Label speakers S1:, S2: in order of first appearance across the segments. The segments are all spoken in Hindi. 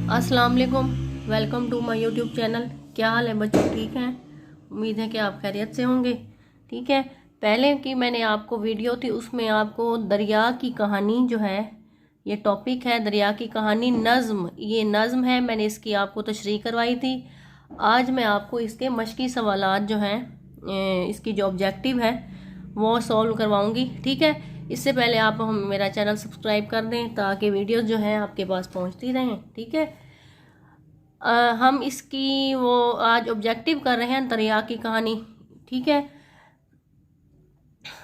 S1: अस्सलाम वालेकुम। Welcome to my YouTube channel. क्या हाल है बच्चों, ठीक हैं? उम्मीद है कि आप खैरियत से होंगे। ठीक है, पहले की मैंने आपको वीडियो थी उसमें आपको दरिया की कहानी जो है, ये टॉपिक है दरिया की कहानी, नज़्म, ये नज़्म है, मैंने इसकी आपको तशरीह करवाई थी। आज मैं आपको इसके मशकी सवालात जो हैं, इसकी जो ऑब्जेक्टिव है वो सॉल्व करवाऊंगी। ठीक है, इससे पहले आप हम मेरा चैनल सब्सक्राइब कर दें ताकि वीडियोस जो हैं आपके पास पहुंचती रहें। ठीक है, हम इसकी वो आज ऑब्जेक्टिव कर रहे हैं दरिया की कहानी। ठीक है,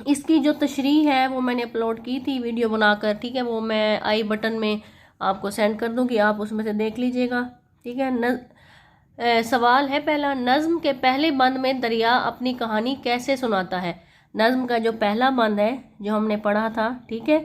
S1: इसकी जो तशरीह है वो मैंने अपलोड की थी वीडियो बनाकर। ठीक है, वो मैं आई बटन में आपको सेंड कर दूंगी, आप उसमें से देख लीजिएगा। ठीक है, सवाल है पहला, नज़्म के पहले बंद में दरिया अपनी कहानी कैसे सुनाता है? नज़्म का जो पहला बंद है जो हमने पढ़ा था, ठीक है,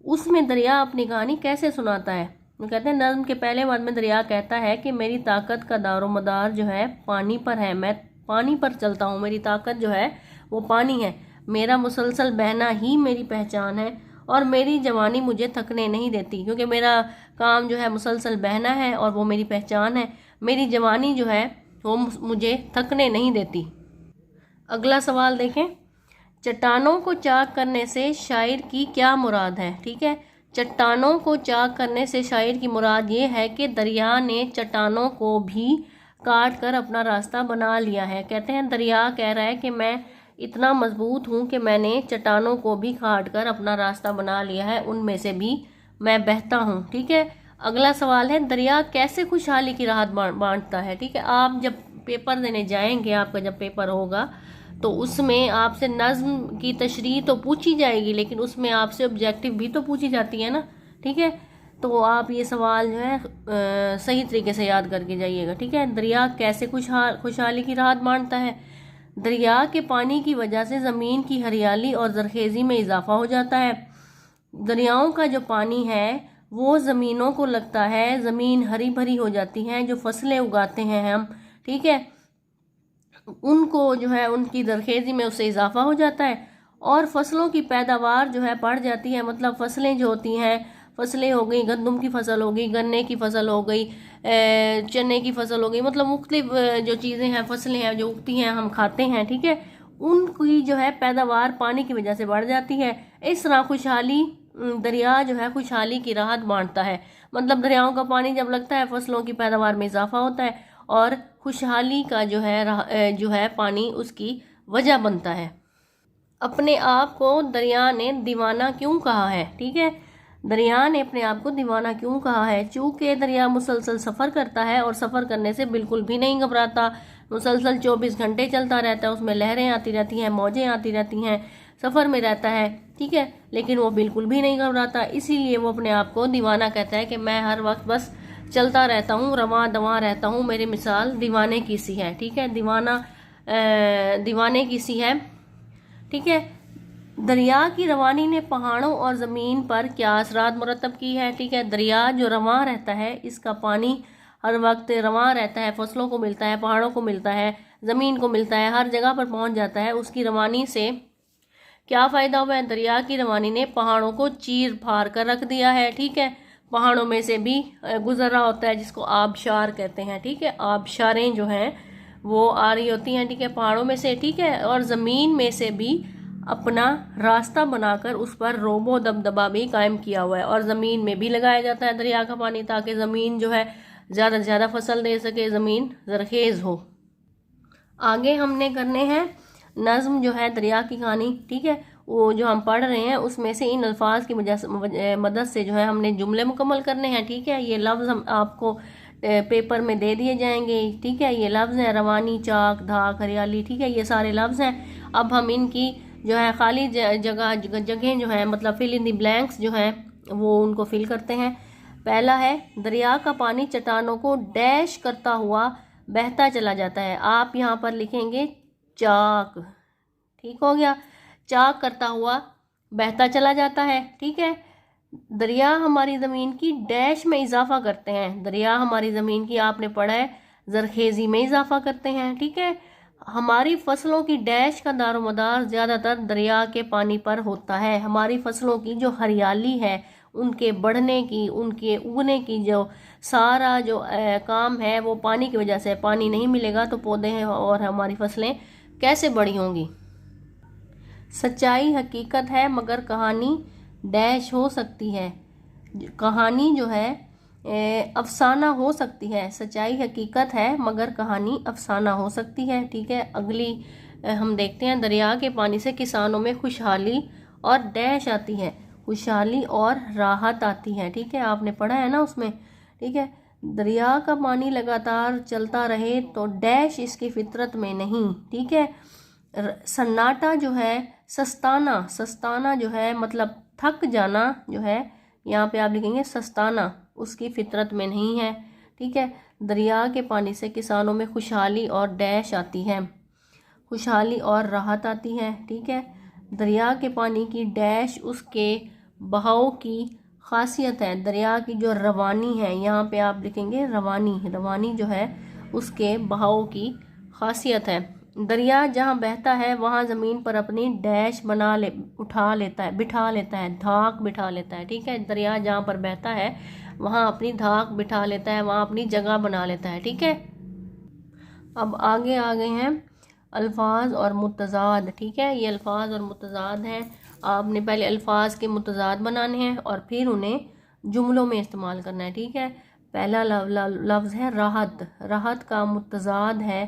S1: उसमें दरिया अपनी कहानी कैसे सुनाता है? वो कहते हैं नज़्म के पहले बंद में दरिया कहता है कि मेरी ताकत का दारोमदार जो है पानी पर है, मैं पानी पर चलता हूँ, मेरी ताकत जो है वो पानी है, मेरा मुसलसल बहना ही मेरी पहचान है और मेरी जवानी मुझे थकने नहीं देती, क्योंकि मेरा काम जो है मुसलसल बहना है और वो मेरी पहचान है, मेरी जवानी जो है वो मुझे थकने नहीं देती। अगला सवाल देखें, चट्टानों को चाक करने से शायर की क्या मुराद है? ठीक है, चट्टानों को चाक करने से शायर की मुराद ये है कि दरिया ने चट्टानों को भी काट कर अपना रास्ता बना लिया है। कहते हैं दरिया कह रहा है कि मैं इतना मजबूत हूँ कि मैंने चट्टानों को भी काट कर अपना रास्ता बना लिया है, उनमें से भी मैं बहता हूँ। ठीक है, अगला सवाल है, दरिया कैसे खुशहाली की राहत बांटता है? ठीक है, आप जब पेपर देने जाएंगे, आपका जब पेपर होगा तो उसमें आपसे नज़्म की तशरीह तो पूछी जाएगी, लेकिन उसमें आपसे ऑब्जेक्टिव भी तो पूछी जाती है ना। ठीक है, तो आप ये सवाल जो है सही तरीके से याद करके जाइएगा। ठीक है, दरिया कैसे खुशहाली की राहत बांटता है? दरिया के पानी की वजह से ज़मीन की हरियाली और जरखेज़ी में इजाफा हो जाता है। दरियाओं का जो पानी है वो ज़मीनों को लगता है, ज़मीन हरी भरी हो जाती है, जो फसलें उगाते हैं हम, ठीक है, उनको जो है उनकी जरखेज़ी में उससे इजाफा हो जाता है और फसलों की पैदावार जो है बढ़ जाती है। मतलब फसलें जो होती हैं, फसलें हो गई, गंदम की फसल हो गई, गन्ने की फसल हो गई, चने की फसल हो गई, मतलब मुख्तलिफ जो चीज़ें हैं, फसलें हैं जो उगती हैं, हम खाते हैं, ठीक है, उनकी जो है पैदावार पानी की वजह से बढ़ जाती है। इस तरह खुशहाली, दरिया जो है खुशहाली की राहत बांटता है। मतलब दरियाओं का पानी जब लगता है फसलों की पैदावार में इजाफा होता है और खुशहाली का जो है पानी उसकी वजह बनता है। अपने आप को दरिया ने दीवाना क्यों कहा है? ठीक है, दरिया ने अपने आप को दीवाना क्यों कहा है? चूँकि दरिया मुसलसल सफ़र करता है और सफ़र करने से बिल्कुल भी नहीं घबराता, मुसलसल 24 घंटे चलता रहता है, उसमें लहरें आती रहती हैं, मौजें आती रहती हैं, सफ़र में रहता है, ठीक है, लेकिन वो बिल्कुल भी नहीं घबराता। इसीलिए वो अपने आप को दीवाना कहता है कि मैं हर वक्त बस चलता रहता हूँ, रवां दवां रहता हूँ, मेरी मिसाल दीवाने की सी है। ठीक है, दीवाने की सी है। ठीक है, दरिया की रवानी ने पहाड़ों और ज़मीन पर क्या असरात मुरतब की है? ठीक है, दरिया जो रवां रहता है, इसका पानी हर वक्त रवां रहता है, फसलों को मिलता है, पहाड़ों को मिलता है, ज़मीन को मिलता है, हर जगह पर पहुंच जाता है। उसकी रवानी से क्या फ़ायदा हुआ है? दरिया की रवानी ने पहाड़ों को चीर फाड़ कर रख दिया है। ठीक है, पहाड़ों में से भी गुजर रहा होता है, जिसको आबशार कहते हैं। ठीक है, आबशारें जो हैं वो आ रही होती हैं, ठीक है, पहाड़ों में से, ठीक है, और ज़मीन में से भी अपना रास्ता बनाकर उस पर रोबो दबदबा भी कायम किया हुआ है और ज़मीन में भी लगाया जाता है दरिया का पानी, ताकि ज़मीन जो है ज़्यादा से ज़्यादा फसल दे सके, ज़मीन जरखेज़ हो। आगे हमने करने हैं नज़्म जो है दरिया की कहानी। ठीक है, वो जो हम पढ़ रहे हैं उसमें से इन अल्फाज की मदद से जो है हमने जुमले मुकम्मल करने हैं। ठीक है, ये लफ्ज़ हम आपको पेपर में दे दिए जाएंगे। ठीक है, ये लफ्ज़ हैं रवानी, चाक, धाक, हरियाली, ठीक है, ये सारे लफ्ज़ हैं। अब हम इनकी जो है खाली जगह जो है, मतलब फिल इन दी ब्लैंक्स जो है वो उनको फिल करते हैं। पहला है, दरिया का पानी चट्टानों को डैश करता हुआ बहता चला जाता है। आप यहाँ पर लिखेंगे चाक, ठीक हो गया, चाक करता हुआ बहता चला जाता है। ठीक है, दरिया हमारी ज़मीन की डैश में इजाफा करते हैं। दरिया हमारी ज़मीन की, आपने पढ़ा है, जरखेज़ी में इजाफा करते हैं। ठीक है, हमारी फसलों की डैश का दारोमदार ज़्यादातर दरिया के पानी पर होता है। हमारी फसलों की जो हरियाली है, उनके बढ़ने की, उनके उगने की जो सारा जो काम है वो पानी की वजह से। पानी नहीं मिलेगा तो पौधे और हमारी फसलें कैसे बड़ी होंगी। सच्चाई हकीकत है मगर कहानी डैश हो सकती है। कहानी जो है अफसाना हो सकती है। सच्चाई हकीकत है मगर कहानी अफसाना हो सकती है। ठीक है, अगली हम देखते हैं। दरिया के पानी से किसानों में खुशहाली और डैश आती है। खुशहाली और राहत आती है। ठीक है, आपने पढ़ा है ना उसमें। ठीक है, दरिया का पानी लगातार चलता रहे तो डैश इसकी फितरत में नहीं। ठीक है, सन्नाटा जो है, सस्ताना, सस्ताना जो है मतलब थक जाना जो है, यहाँ पे आप लिखेंगे सस्ताना, उसकी फितरत में नहीं है। ठीक है, दरिया के पानी से किसानों में खुशहाली और डैश आती है, खुशहाली और राहत आती है। ठीक है, दरिया के पानी की डैश उसके बहाव की खासियत है। दरिया की जो रवानी है, यहाँ पे आप लिखेंगे रवानी, रवानी जो है उसके बहाव की खासियत है। दरिया जहाँ बहता है वहाँ ज़मीन पर अपनी डैश उठा लेता है, बिठा लेता है, धाक बिठा लेता है। ठीक है, दरिया जहाँ पर बहता है वहाँ अपनी धाक बिठा लेता है, वहाँ अपनी जगह बना लेता है। ठीक है, अब आगे आ गए हैं अल्फाज और मुतज़ाद। ठीक है, ये अल्फाज और मुतज़ाद हैं। आपने पहले अल्फाज के मुतज़ाद बनाने हैं और फिर उन्हें जुमलों में इस्तेमाल करना है। ठीक है, पहला लफ्ज़ है राहत। राहत का मुतज़ाद है,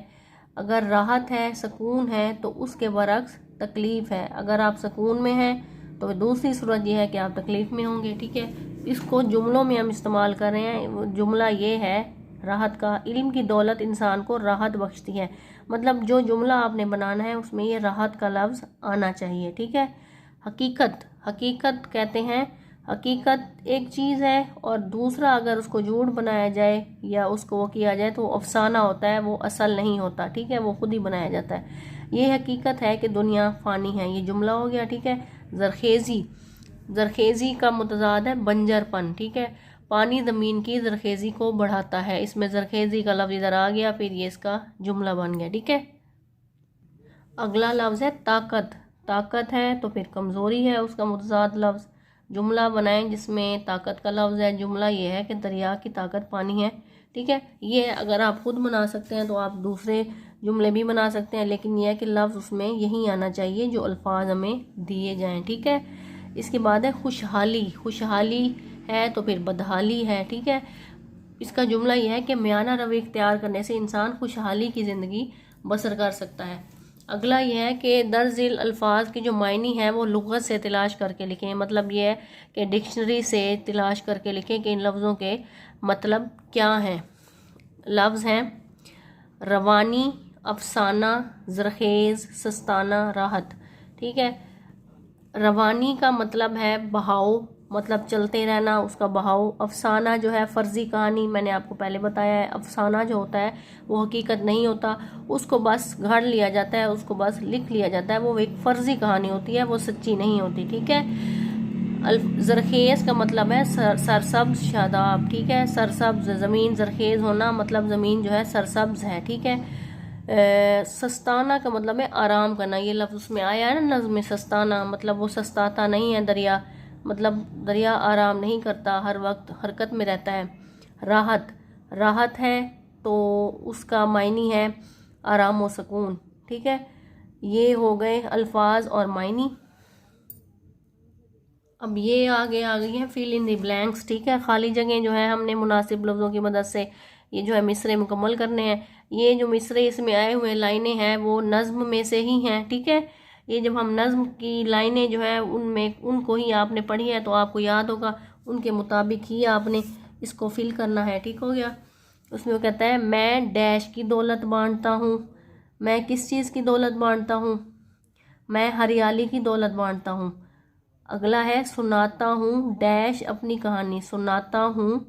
S1: अगर राहत है, सुकून है, तो उसके बरक्स तकलीफ़ है। अगर आप सुकून में हैं तो दूसरी सूरत यह है कि आप तकलीफ़ में होंगे। ठीक है, इसको जुमलों में हम इस्तेमाल कर रहे हैं। जुमला ये है राहत का, इल्म की दौलत इंसान को राहत बख्शती है। मतलब जो जुमला आपने बनाना है उसमें ये राहत का लफ्ज़ आना चाहिए। ठीक है, हकीकत, हकीकत कहते हैं, हकीकत एक चीज़ है और दूसरा अगर उसको झूठ बनाया जाए या उसको वो किया जाए तो वो अफसाना होता है, वो असल नहीं होता। ठीक है, वो खुद ही बनाया जाता है। ये हकीकत है कि दुनिया फ़ानी है, ये जुमला हो गया। ठीक है, ज़रखेज़ी, ज़रखेज़ी का मुतज़ाद है बंजरपन। ठीक है, पानी ज़मीन की ज़रखेज़ी को बढ़ाता है। इसमें ज़रखेज़ी का लफ्ज़ इधर आ गया, फिर ये इसका जुमला बन गया। ठीक है, अगला लफ्ज़ है ताकत। ताकत है तो फिर कमज़ोरी है, उसका मुतज़ाद लफ्ज़। जुमला बनाएं जिसमें ताकत का लफ्ज़ है। जुमला ये है कि दरिया की ताकत पानी है। ठीक है, ये अगर आप खुद बना सकते हैं तो आप दूसरे जुमले भी बना सकते हैं, लेकिन यह है कि लफ्ज़ उसमें यही आना चाहिए जो अल्फाज हमें दिए जाएं। ठीक है, इसके बाद है खुशहाली। खुशहाली है तो फिर बदहाली है। ठीक है, इसका जुमला यह है कि म्याना रवैया इख्तियार करने से इंसान खुशहाली की ज़िंदगी बसर कर सकता है। अगला यह है कि दर्जिल अल्फाज की जो मायनी है वो लुग़त से तलाश करके लिखें। मतलब ये है कि डिक्शनरी से तलाश करके लिखें कि इन लफ्ज़ों के मतलब क्या हैं। लफ्ज़ हैं रवानी, अफसाना, ज़रखेज़, सस्ताना, राहत। ठीक है, रवानी का मतलब है बहाव, मतलब चलते रहना, उसका बहाव। अफसाना जो है फ़र्ज़ी कहानी, मैंने आपको पहले बताया है। अफसाना जो होता है वो हकीकत नहीं होता, उसको बस घड़ लिया जाता है, उसको बस लिख लिया जाता है, वो एक फ़र्ज़ी कहानी होती है, वो सच्ची नहीं होती। ठीक है, ज़रखेज़ का मतलब है सरसब्ज़ शादाब। ठीक है, सरसब्ज़ ज़मीन, ज़रखेज़ होना मतलब ज़मीन जो है सरसब्ज़ है। ठीक है, सस्ताना का मतलब है आराम करना। ये लफ्ज़ उसमें आया है ना नज़्म में, सस्ताना मतलब वो सस्ताता नहीं है दरिया, मतलब दरिया आराम नहीं करता, हर वक्त हरकत में रहता है। राहत, राहत है तो उसका मायनी है आराम व सुकून। ठीक है, ये हो गए अल्फाज और मायनी। अब ये आ गई है फिल इन द ब्लैंक्स। ठीक है, खाली जगह जो है हमने मुनासिब लफ्ज़ों की मदद से ये जो है मिसरे मुकम्मल करने हैं। ये जो मिसरे इसमें आए हुए लाइनें हैं वो नज़्म में से ही हैं। ठीक है, ये जब हम नज़्म की लाइनें जो है उनमें उनको ही आपने पढ़ी है तो आपको याद होगा, उनके मुताबिक ही आपने इसको फिल करना है। ठीक हो गया, उसमें वो कहता है मैं डैश की दौलत बांटता हूँ। मैं किस चीज़ की दौलत बांटता हूँ? मैं हरियाली की दौलत बांटता हूँ। अगला है सुनाता हूँ डैश अपनी कहानी। सुनाता हूँ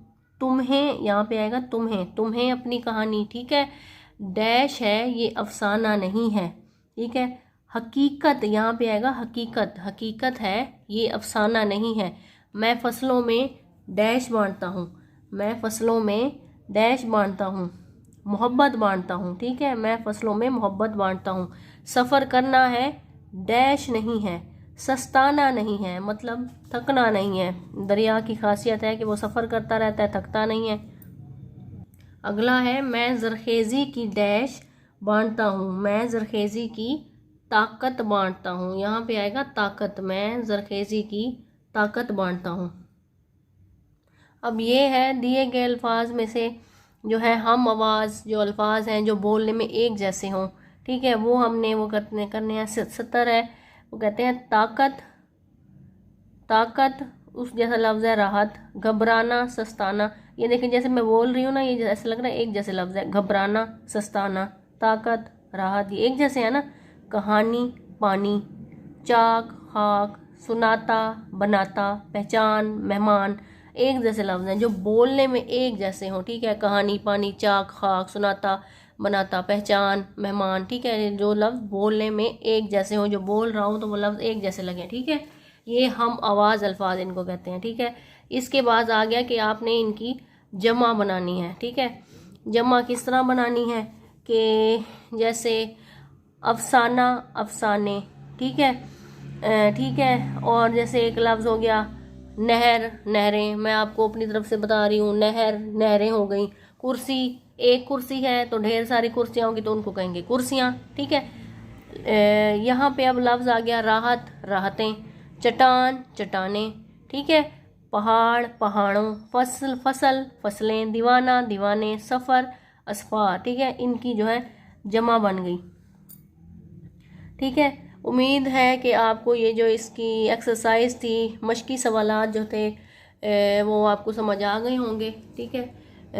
S1: तुम्हें, यहाँ पे आएगा तुम्हें, तुम्हें अपनी कहानी। ठीक है, डैश है ये अफसाना नहीं है। ठीक है, हकीकत, यहाँ पे आएगा हकीकत, हकीकत है ये अफसाना नहीं है। मैं फसलों में डैश बांटता हूँ, मैं फसलों में डैश बांटता हूँ। मोहब्बत बांटता हूँ, ठीक है, मैं फसलों में मोहब्बत बांटता हूँ। सफ़र करना है, डैश नहीं है, सस्ताना नहीं है, मतलब थकना नहीं है। दरिया की खासियत है कि वो सफ़र करता रहता है, थकता नहीं है। अगला है मैं ज़रखेज़ी की डैश बांटता हूँ, मैं ज़रखेज़ी की ताकत बांटता हूँ। यहाँ पे आएगा ताकत, मैं ज़रखेज़ी की ताकत बांटता हूँ। अब ये है दिए गए अल्फाज में से जो है हम आवाज़ जो अल्फाज हैं जो बोलने में एक जैसे हों, ठीक है, वो हमने वो करने हैं। 70 है, वो कहते हैं ताकत, ताकत उस जैसा लफ्ज़ है राहत, घबराना, सस्ताना। ये देखिए जैसे मैं बोल रही हूँ ना, ये ऐसा लग रहा है एक जैसे लफ्ज़ है, घबराना, सस्ताना, ताकत, राहत, ये एक जैसे है ना। कहानी, पानी, चाक, खाक, सुनाता, बनाता, पहचान, मेहमान, एक जैसे लफ्ज़ हैं जो बोलने में एक जैसे हों, ठीक है। कहानी, पानी, चाक, खाक, सुनाता, बनाता, पहचान, मेहमान, ठीक है, जो लफ्ज़ बोलने में एक जैसे हों, जो बोल रहा हूँ तो वो लफ्ज़ एक जैसे लगे, ठीक है। ये हम आवाज़ अल्फाज इनको कहते हैं, ठीक है। इसके बाद आ गया कि आपने इनकी जमा बनानी है, ठीक है। जमा किस तरह बनानी है कि जैसे अफसाना, अफसाने, ठीक है, ठीक है। और जैसे एक लफ्ज़ हो गया नहर, नहरें, मैं आपको अपनी तरफ से बता रही हूँ, नहर, नहरें हो गई। कुर्सी, एक कुर्सी है तो ढेर सारी कुर्सियाँ होंगी तो उनको कहेंगे कुर्सियाँ, ठीक है। यहाँ पे अब लफ्ज़ आ गया राहत, राहतें, चट्टान, चट्टानें, ठीक है, पहाड़, पहाड़ों, फसल, फसल, फसलें, दीवाना, दीवाने, सफ़र, असफार, ठीक है। इनकी जो है जमा बन गई, ठीक है। उम्मीद है कि आपको ये जो इसकी एक्सरसाइज थी, मश्की सवालात जो थे वो आपको समझ आ गए होंगे, ठीक है।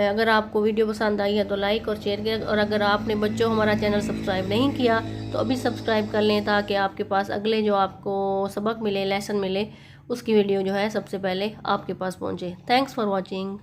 S1: अगर आपको वीडियो पसंद आई है तो लाइक और शेयर करें, और अगर आपने बच्चों हमारा चैनल सब्सक्राइब नहीं किया तो अभी सब्सक्राइब कर लें ताकि आपके पास अगले जो आपको सबक मिले, लेसन मिले, उसकी वीडियो जो है सबसे पहले आपके पास पहुँचे। Thanks for watching.